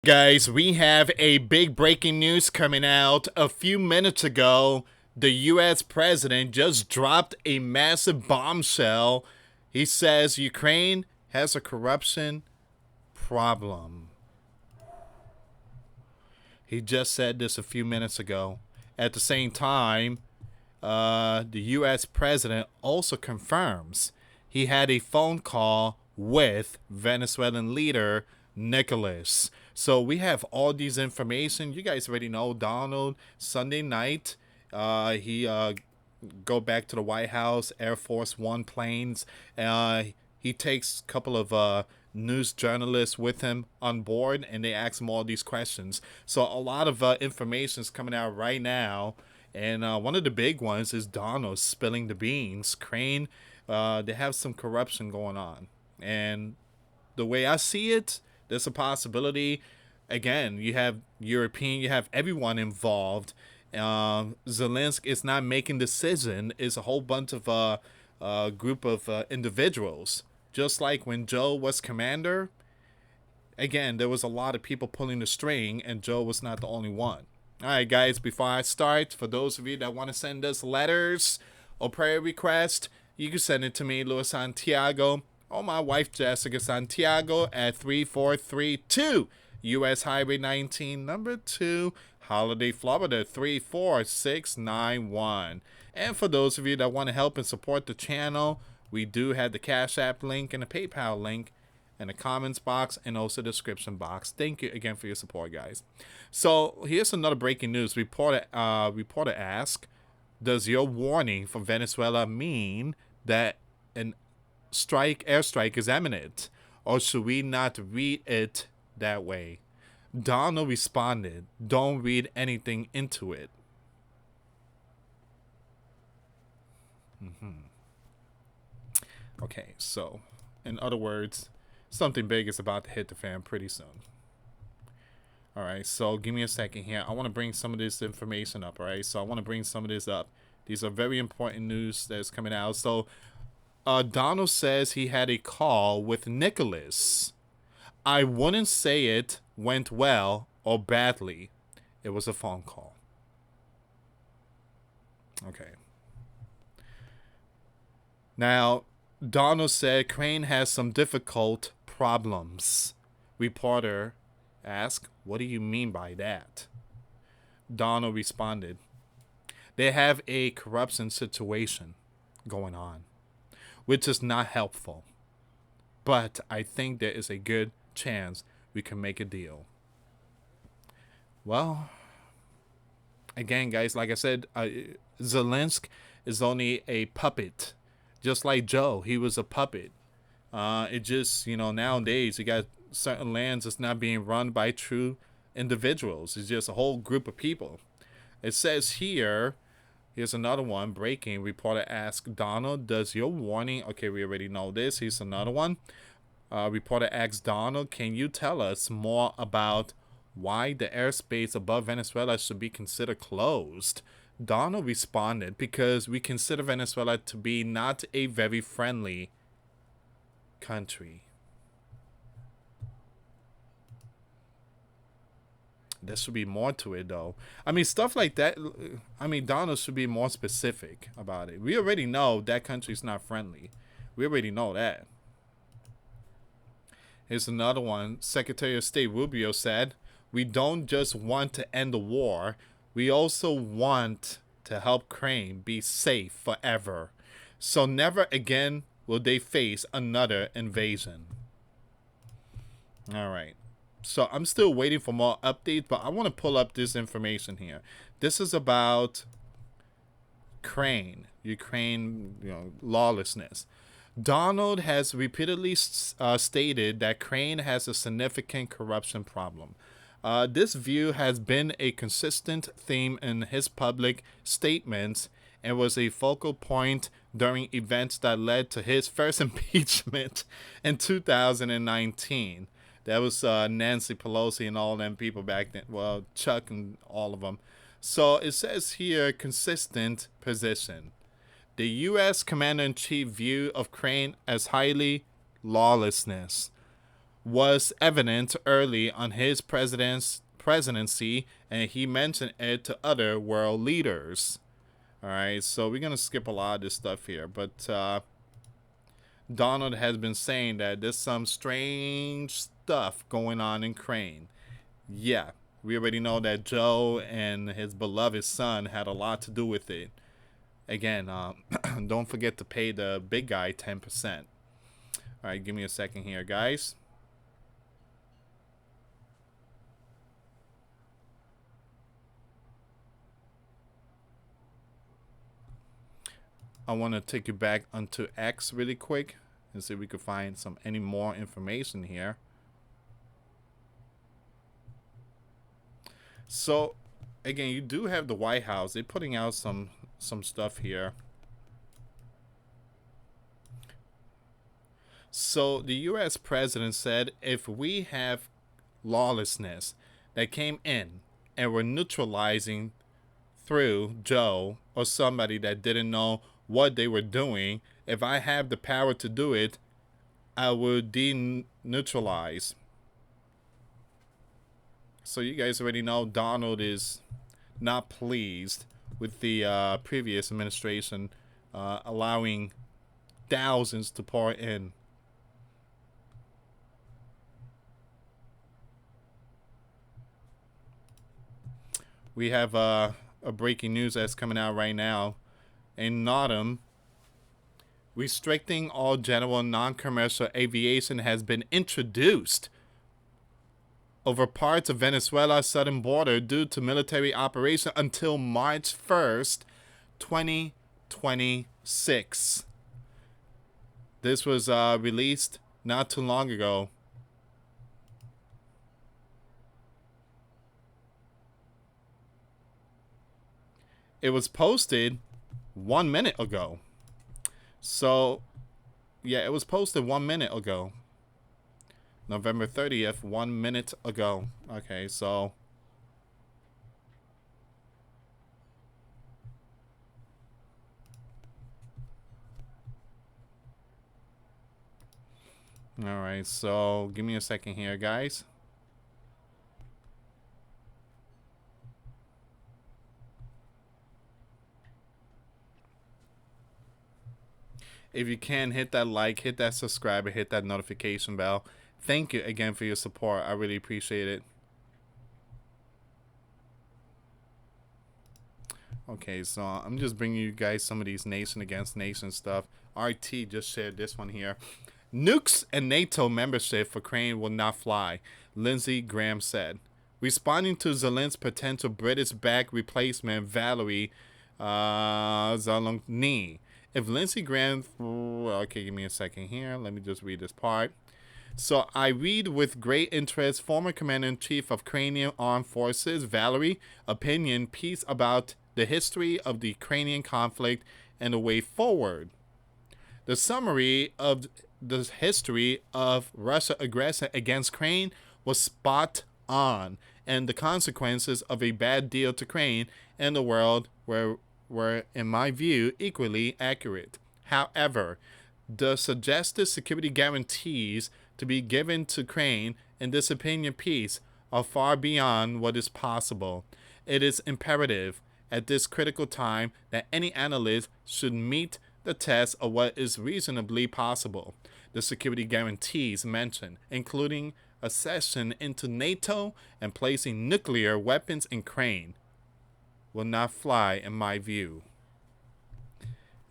Guys, we have a big breaking news coming out a few minutes ago. The US president just dropped a massive bombshell. He says Ukraine has a corruption problem. He just said this a few minutes ago. At the same time, the US president also confirms he had a phone call with Venezuelan leader Nicholas. So we have all these information. You guys already know Donald Sunday night. He go back to the White House, Air Force One planes. He takes a couple of news journalists with him on board, and they ask him all these questions. So a lot of information is coming out right now. And one of the big ones is Donald spilling the beans. Crane, they have some corruption going on. And the way I see it, there's a possibility. Again, you have European, you have everyone involved. Zelensky is not making decision. It's a whole bunch of group of individuals. Just like when Joe was commander, again, there was a lot of people pulling the string, and Joe was not the only one. All right, guys, before I start, for those of you that want to send us letters or prayer requests, you can send it to me, US Santiago, or my wife, Jessica Santiago, at 3432 US Highway 19, number 2, Holiday, Florida, 34691. And for those of you that want to help and support the channel, we do have the Cash App link and the PayPal link in the comments box and also the description box. Thank you again for your support, guys. So here's another breaking news. Reporter asked, does your warning for Venezuela mean that an airstrike is imminent, or should we not read it that way? Donald responded, don't read anything into it. Okay, so in other words, something big is about to hit the fan pretty soon. All right, so give me a second here. I want to bring some of this information up, all right? So I want to bring some of this up. These are very important news that's coming out. So Donald says he had a call with Nicholas. I wouldn't say it went well or badly. It was a phone call. Okay. Now, Donald said Crane has some difficult problems. Reporter asked, what do you mean by that? Donald responded, they have a corruption situation going on, which is not helpful. But I think there is a good chance we can make a deal. Well, again, guys, like I said, Zelensky is only a puppet. Just like Joe, he was a puppet. It just, nowadays you got certain lands that's not being run by true individuals. It's just a whole group of people. It says here, here's another one, breaking. Reporter asked Donald, does your warning, okay, we already know this. Here's another one. Reporter asked Donald, can you tell us more about why the airspace above Venezuela should be considered closed? Donald responded, because we consider Venezuela to be not a very friendly country. There should be more to it, though. I mean, stuff like that. I mean, Donald should be more specific about it. We already know that country's not friendly. We already know that. Here's another one. Secretary of State Rubio said, we don't just want to end the war. We also want to help Ukraine be safe forever. So never again will they face another invasion. All right. So I'm still waiting for more updates, but I want to pull up this information here. This is about Ukraine, lawlessness. Donald has repeatedly stated that Ukraine has a significant corruption problem. This view has been a consistent theme in his public statements and was a focal point during events that led to his first impeachment in 2019. That was Nancy Pelosi and all them people back then. Well, Chuck and all of them. So it says here, consistent position. The U.S. Commander-in-Chief view of Ukraine as highly lawlessness. was evident early on his presidency, and he mentioned it to other world leaders. All right, so we're gonna skip a lot of this stuff here, but Donald has been saying that there's some strange stuff going on in Ukraine. Yeah, we already know that Joe and his beloved son had a lot to do with it. Again, don't forget to pay the big guy 10%. All right, give me a second here, guys. I want to take you back onto X really quick and see if we could find any more information here. So, again, you do have the White House. They're putting out some stuff here. So, the U.S. president said if we have lawlessness that came in and were neutralizing through Joe or somebody that didn't know what they were doing, if I have the power to do it, I would deneutralize. So you guys already know Donald is not pleased with the previous administration allowing thousands to pour in. We have a breaking news that's coming out right now. In autumn, restricting all general non-commercial aviation has been introduced over parts of Venezuela's southern border due to military operation until March 1st, 2026. This was released not too long ago. It was posted 1 minute ago. So, yeah, it was posted 1 minute ago. November 30th, 1 minute ago. Okay, so all right, so give me a second here, guys. If you can, hit that like, hit that subscribe, and hit that notification bell. Thank you again for your support. I really appreciate it. Okay, so I'm just bringing you guys some of these nation against nation stuff. RT just shared this one here. Nukes and NATO membership for Ukraine will not fly, Lindsey Graham said. Responding to Zelensky's potential British-backed replacement, Valerie Zalongny. If Lindsey Graham... Okay, give me a second here. Let me just read this part. So I read with great interest former Commander-in-Chief of Ukrainian Armed Forces, Valerie, opinion piece about the history of the Ukrainian conflict and the way forward. The summary of the history of Russia aggression against Ukraine was spot on, and the consequences of a bad deal to Ukraine and the world were, in my view, equally accurate. However, the suggested security guarantees to be given to Ukraine in this opinion piece are far beyond what is possible. It is imperative at this critical time that any analyst should meet the test of what is reasonably possible. The security guarantees mentioned, including accession into NATO and placing nuclear weapons in Ukraine, will not fly in my view.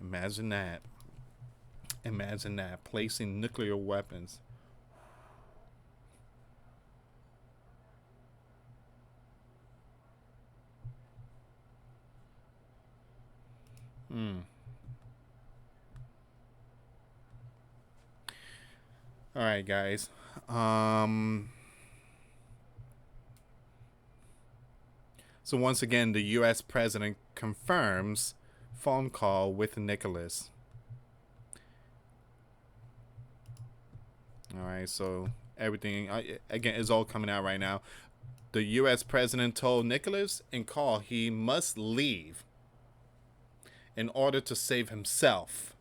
Imagine that. Imagine that, placing nuclear weapons. All right, guys. So once again, the U.S. president confirms phone call with Nicholas. All right, so everything, again, is all coming out right now. The U.S. president told Nicholas in call he must leave in order to save himself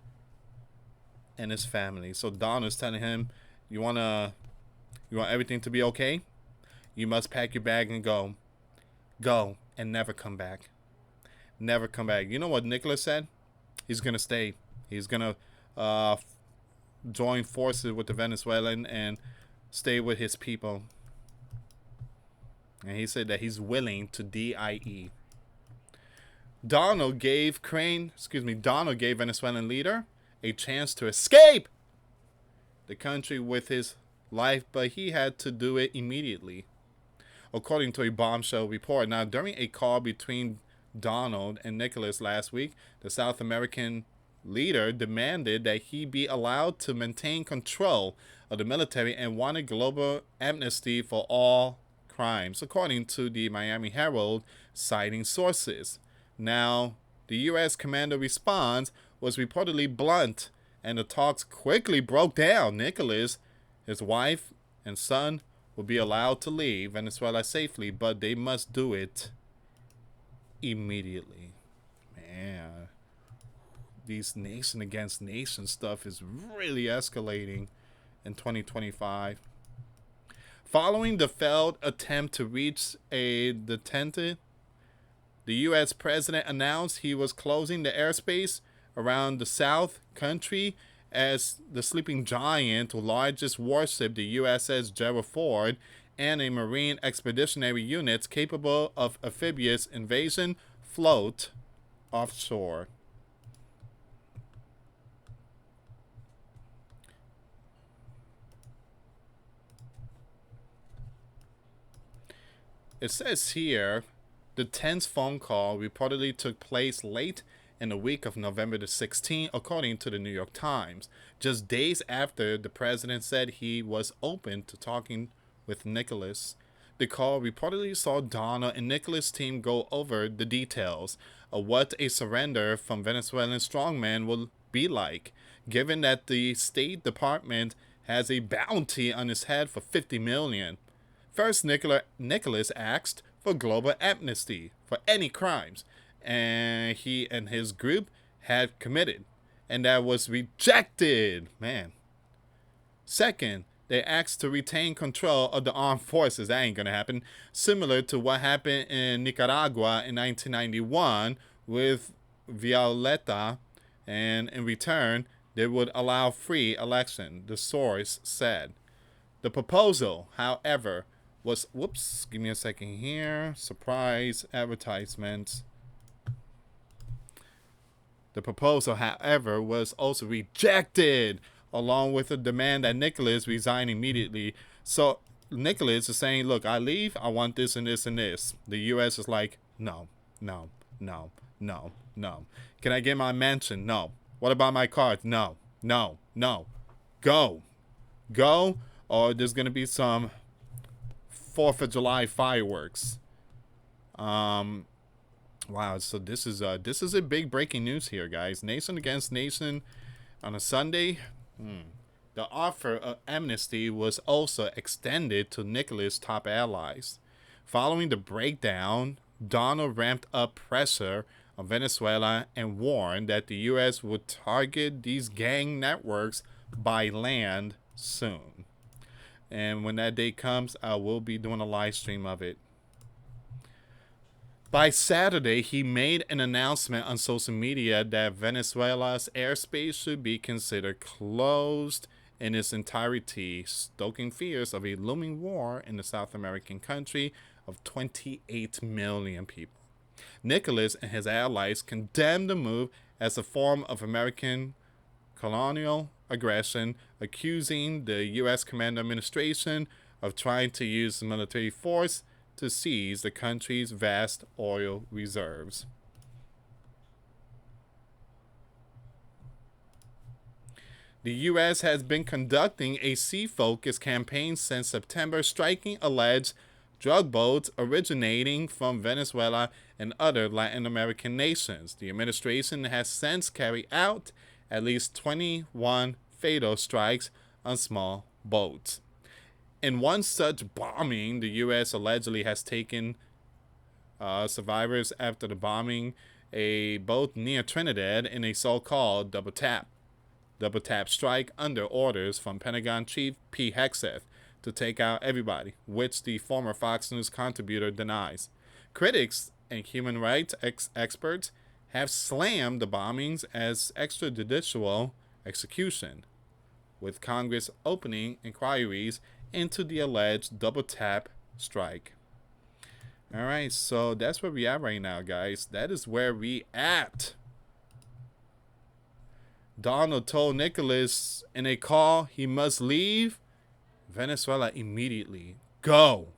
and his family. So Don is telling him, you want to You want everything to be okay? You must pack your bag and go. Go and never come back. Never come back. You know what Nicholas said? He's going to stay. He's going to join forces with the Venezuelan and stay with his people. And he said that he's willing to DIE. Donald gave Venezuelan leader a chance to escape the country with his life, but he had to do it immediately, according to a bombshell report. Now, during a call between Donald and Nicholas last week, the South American leader demanded that he be allowed to maintain control of the military and wanted global amnesty for all crimes, according to the Miami Herald, citing sources. Now, the U.S. commander response was reportedly blunt, and the talks quickly broke down. Nicholas, his wife, and son will be allowed to leave Venezuela safely, but they must do it immediately. Man, these nation against nation stuff is really escalating in 2025. Following the failed attempt to reach the detented, the U.S. president announced he was closing the airspace around the South Country as the sleeping giant, largest warship, the USS Gerald Ford, and a Marine expeditionary units capable of amphibious invasion float offshore. It says here, the tense phone call reportedly took place late in the week of November the 16th, according to the New York Times, just days after the president said he was open to talking with Nicholas. The call reportedly saw Donald and Nicholas' team go over the details of what a surrender from Venezuelan strongmen will be like, given that the State Department has a bounty on his head for $50 million. First, Nicholas asked for global amnesty for any crimes and he and his group had committed, and that was rejected. Man. Second, they asked to retain control of the armed forces. That ain't gonna happen. Similar to what happened in Nicaragua in 1991 with Violeta, and in return, they would allow free election, the source said. The proposal, however, was, give me a second here, surprise advertisements. The proposal, however, was also rejected, along with a demand that Nicholas resign immediately. So Nicholas is saying, look, I leave, I want this and this and this. The U.S. is like, no, no, no, no, no. Can I get my mansion? No. What about my cars? No, no, no. Go. Go, or there's going to be some 4th of July fireworks. Wow, so this is a big breaking news here, guys. Nation against nation on a Sunday. The offer of amnesty was also extended to Nicholas' top allies. Following the breakdown, Donald ramped up pressure on Venezuela and warned that the U.S. would target these gang networks by land soon. And when that day comes, I will be doing a live stream of it. By Saturday, he made an announcement on social media that Venezuela's airspace should be considered closed in its entirety, stoking fears of a looming war in the South American country of 28 million people. Nicholas and his allies condemned the move as a form of American colonial aggression, accusing the U.S. Command administration of trying to use military force to seize the country's vast oil reserves. The U.S. has been conducting a sea-focused campaign since September, striking alleged drug boats originating from Venezuela and other Latin American nations. The administration has since carried out at least 21 fatal strikes on small boats. In one such bombing, the U.S. allegedly has taken survivors after the bombing a boat near Trinidad in a so-called double tap strike under orders from Pentagon Chief Pete Hegseth to take out everybody, which the former Fox News contributor denies. Critics and human rights experts have slammed the bombings as extrajudicial execution, with Congress opening inquiries into the alleged double tap strike. All right, so that's where we at right now, guys. That is where we at. Donald told Nicholas in a call he must leave Venezuela immediately. Go.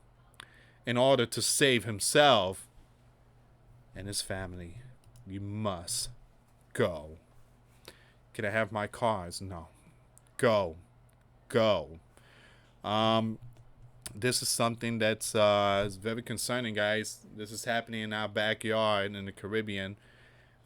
In order to save himself and his family. You must go. Can I have my cars? No. Go. Go. This is something that's is very concerning, guys. This is happening in our backyard in the Caribbean.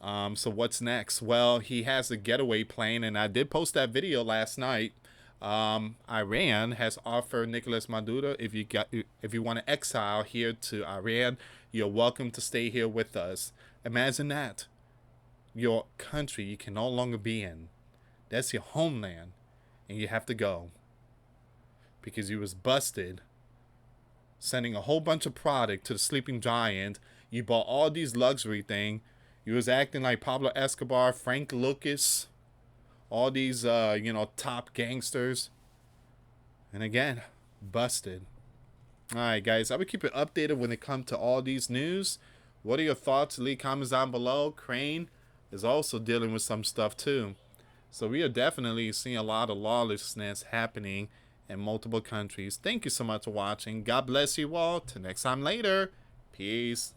So what's next? Well, he has a getaway plane, and I did post that video last night. Iran has offered Nicolas Maduro, if you want to exile here to Iran, you're welcome to stay here with us. Imagine that. Your country you can no longer be in. That's your homeland, and you have to go because you was busted sending a whole bunch of product to the sleeping giant. You bought all these luxury thing. You was acting like Pablo Escobar, Frank Lucas, all these top gangsters, and again, busted. All right, guys, I will keep it updated when it comes to all these news. What are your thoughts? Leave comments down below. Crane is also dealing with some stuff too. So we are definitely seeing a lot of lawlessness happening in multiple countries. Thank you so much for watching. God bless you all. Till next time later. Peace.